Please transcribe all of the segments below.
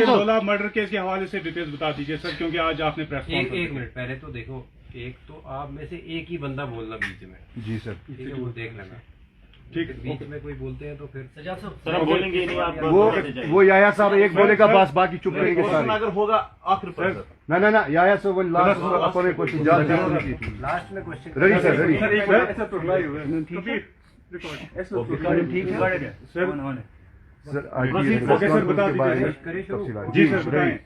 Lolab murder case के हवाले से डिटेल्स बता दीजिए सर, क्योंकि आज आपने प्रेस कॉन्फ्रेंस। एक मिनट पहले तो देखो, एक तो आप में से एक ही बंदा बोलना बीच में। जी सर, ठीक है, वो देख लेना। ठीक है, बीच में कोई बोलते हैं तो फिर सर हम बोलेंगे नहीं, आप वो याया साहब एक बोलेगा बस, बाकी चुप रहेंगे सारे। अगर होगा आखिर पर ना ना ना, याया साहब लास्ट अपने क्वेश्चन लास्ट में क्वेश्चन रेडी सर, रेडी ऐसा तो लाइव है ठीक है सर। सर ओके सर, बता दीजिए जी सर, बताएं।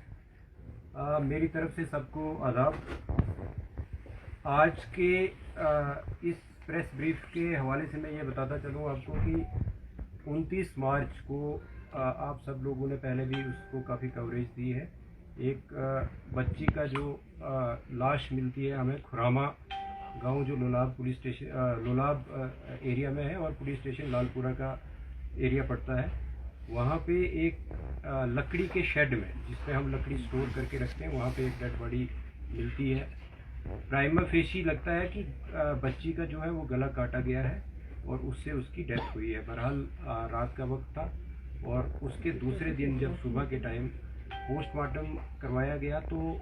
मेरी तरफ से सबको आदाब। आज के इस प्रेस ब्रीफ के हवाले से मैं ये बताता चलूँ आपको कि 29 मार्च को आप सब लोगों ने पहले भी उसको काफ़ी कवरेज दी है। एक बच्ची का जो लाश मिलती है हमें खुरामा गांव, जो Lolab police station Lolab area में है और पुलिस स्टेशन लालपुरा का एरिया पड़ता है। वहाँ पे एक लकड़ी के शेड में, जिसमें हम लकड़ी स्टोर करके रखते हैं, वहाँ पे एक डेड बॉडी मिलती है। प्राइमा फेशी लगता है कि बच्ची का जो है वो गला काटा गया है और उससे उसकी डेथ हुई है। बहरहाल रात का वक्त था और उसके दूसरे दिन जब सुबह के टाइम पोस्टमार्टम करवाया गया तो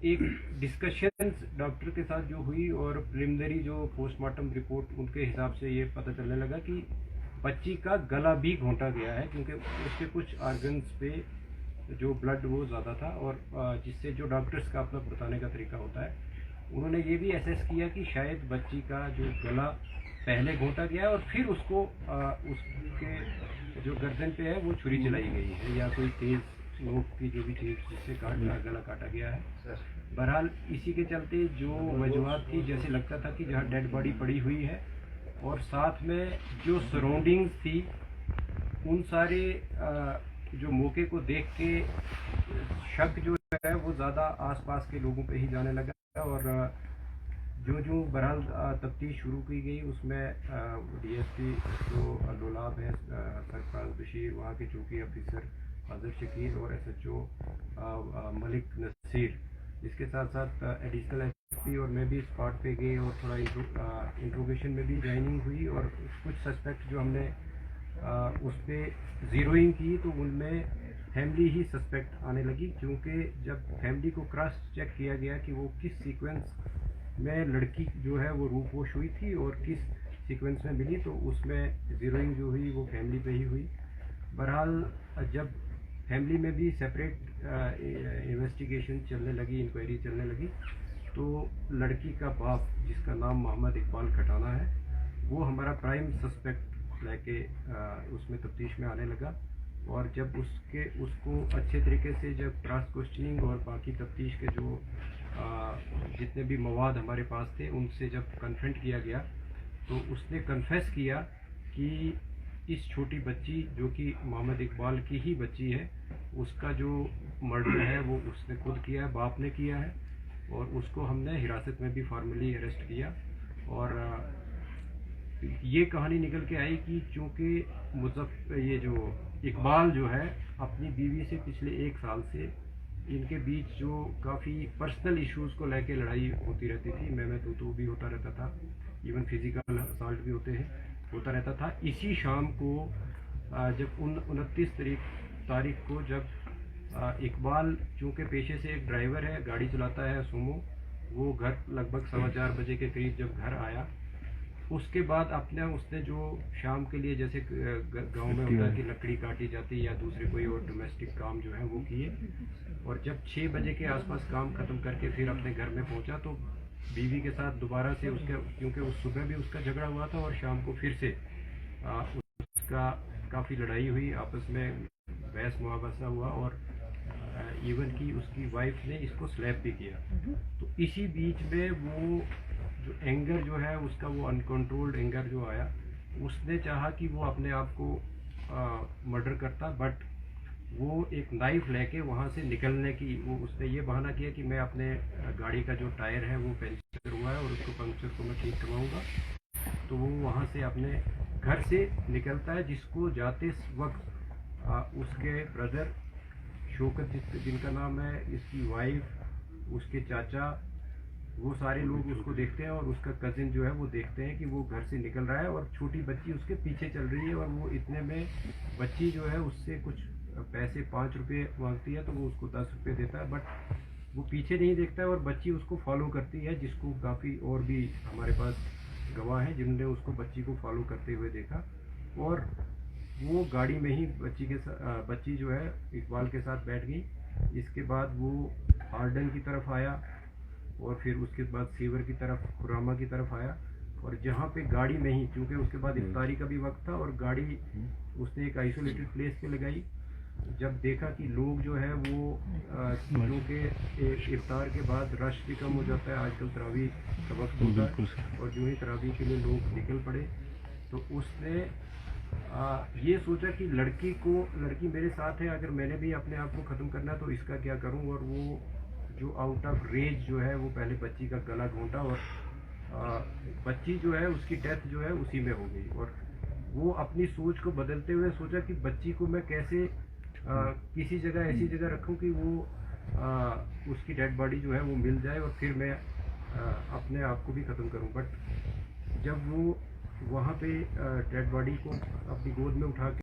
एक डिस्कशंस डॉक्टर के साथ जो हुई और प्रिलिमिनरी जो पोस्टमार्टम रिपोर्ट उनके हिसाब से ये पता चलने लगा कि बच्ची का गला भी घोंटा गया है, क्योंकि उसके कुछ ऑर्गन्स पे जो ब्लड वो ज़्यादा था और जिससे जो डॉक्टर्स का अपना बताने का तरीका होता है, उन्होंने ये भी एसेस किया कि शायद बच्ची का जो गला पहले घोंटा गया है और फिर उसको उसके जो गर्दन पे है वो छुरी चलाई गई है या कोई तेज़ नोक की जो भी चीज़ जिससे गला काटा गया है। बहरहाल इसी के चलते जो वजूहत थी, जैसे लगता था कि जहाँ डेड बॉडी पड़ी हुई है और साथ में जो सराउंडिंग्स थी, उन सारे जो मौके को देख के शक जो है वो ज़्यादा आसपास के लोगों पे ही जाने लगा और जो बहरहाल तफ्तीश शुरू की गई उसमें डीएसपी जो लोलाब है सरफराज बशीर, वहाँ के चौकी ऑफिसर फाजर शकील और एसएचओ मलिक नसीर, इसके साथ साथ एडिशनल एसपी और मैं भी स्पॉट पे गए और थोड़ा इंट्रोगेशन में भी ज्वाइनिंग हुई और कुछ सस्पेक्ट जो हमने उस पर ज़ीरोइंग की तो उनमें फैमिली ही सस्पेक्ट आने लगी, क्योंकि जब फैमिली को क्रॉस चेक किया गया कि वो किस सीक्वेंस में लड़की जो है वो रूपवोश हुई थी और किस सीक्वेंस में मिली, तो उसमें ज़ीरोइंग जो हुई वो फैमिली पे ही हुई। बहरहाल जब फैमिली में भी सेपरेट इन्वेस्टिगेशन चलने लगी, इंक्वायरी चलने लगी, तो लड़की का बाप जिसका नाम मोहम्मद इकबाल खटाना है वो हमारा प्राइम सस्पेक्ट लेके उसमें तफ्तीश में आने लगा और जब उसको अच्छे तरीके से जब क्रॉस क्वेश्चनिंग और बाकी तफ्तीश के जो जितने भी मवाद हमारे पास थे उनसे जब कन्फ्रंट किया गया तो उसने कन्फेस किया कि इस छोटी बच्ची जो कि मोहम्मद इकबाल की ही बच्ची है, उसका जो मर्डर है वो उसने खुद किया है, बाप ने किया है और उसको हमने हिरासत में भी फॉर्मली अरेस्ट किया। और ये कहानी निकल के आई कि चूँकि ये जो इकबाल जो है अपनी बीवी से पिछले 1 साल से इनके बीच जो काफ़ी पर्सनल इश्यूज़ को लेके लड़ाई होती रहती थी, मैं तो भी होता रहता था, इवन फिजिकल असॉल्ट भी होता रहता था। इसी शाम को जब 29 तारीख को जब इकबाल चूँकि पेशे से एक ड्राइवर है, गाड़ी चलाता है सुमो, वो घर लगभग 4:15 बजे के करीब जब घर आया, उसके बाद उसने जो शाम के लिए जैसे गांव में होता है कि लकड़ी काटी जाती है या दूसरे कोई और डोमेस्टिक काम जो है वो किए और जब 6 बजे के आसपास काम ख़त्म करके फिर अपने घर में पहुंचा तो बीवी के साथ दोबारा से उसके, क्योंकि उस सुबह भी उसका झगड़ा हुआ था और शाम को फिर से उसका काफ़ी लड़ाई हुई, आपस में बहस मुहावसा हुआ और इवन की उसकी वाइफ ने इसको स्लैप भी किया। तो इसी बीच में वो जो एंगर जो है उसका, वो अनकंट्रोल्ड एंगर जो आया, उसने चाहा कि वो अपने आप को मर्डर करता, बट वो एक नाइफ लेके वहाँ से निकलने की उसने ये बहाना किया कि मैं अपने गाड़ी का जो टायर है वो पंचर हुआ है और उसको पंचर को मैं ठीक करवाऊँगा। तो वो वहाँ से अपने घर से निकलता है, जिसको जाते वक्त उसके ब्रदर शौकत जिनका नाम है, इसकी वाइफ, उसके चाचा वो सारे लोग उसको देखते हैं और उसका कजिन जो है वो देखते हैं कि वो घर से निकल रहा है और छोटी बच्ची उसके पीछे चल रही है और वो इतने में बच्ची जो है उससे कुछ पैसे 5 रुपये मांगती है तो वो उसको 10 रुपये देता है, बट वो पीछे नहीं देखता है और बच्ची उसको फॉलो करती है, जिसको काफ़ी और भी हमारे पास गवाह हैं जिन्होंने उसको बच्ची को फॉलो करते हुए देखा। और वो गाड़ी में ही बच्ची जो है इकबाल के साथ बैठ गई। इसके बाद वो हार्डन की तरफ आया और फिर उसके बाद सीवर की तरफ, खुरामा की तरफ आया और जहाँ पे गाड़ी में ही, क्योंकि उसके बाद इफ्तारी का भी वक्त था और गाड़ी उसने एक आइसोलेटेड प्लेस पे लगाई। जब देखा कि लोग जो है वो क्योंकि इफ्तार के बाद रश भी कम हो जाता है, आजकल तरावी का वक्त होता है और जो ही तरावी के लिए लोग निकल पड़े, तो उसने ये सोचा कि लड़की मेरे साथ है, अगर मैंने भी अपने आप को ख़त्म करना तो इसका क्या करूं। और वो जो आउट ऑफ रेज जो है वो पहले बच्ची का गला घोंटा और बच्ची जो है उसकी डेथ जो है उसी में हो गई। और वो अपनी सोच को बदलते हुए सोचा कि बच्ची को मैं कैसे किसी जगह ऐसी जगह रखूं कि वो उसकी डेड बॉडी जो है वो मिल जाए और फिर मैं अपने आप को भी ख़त्म करूं। बट जब वो वहाँ पे डेड बॉडी को अपनी गोद में उठा के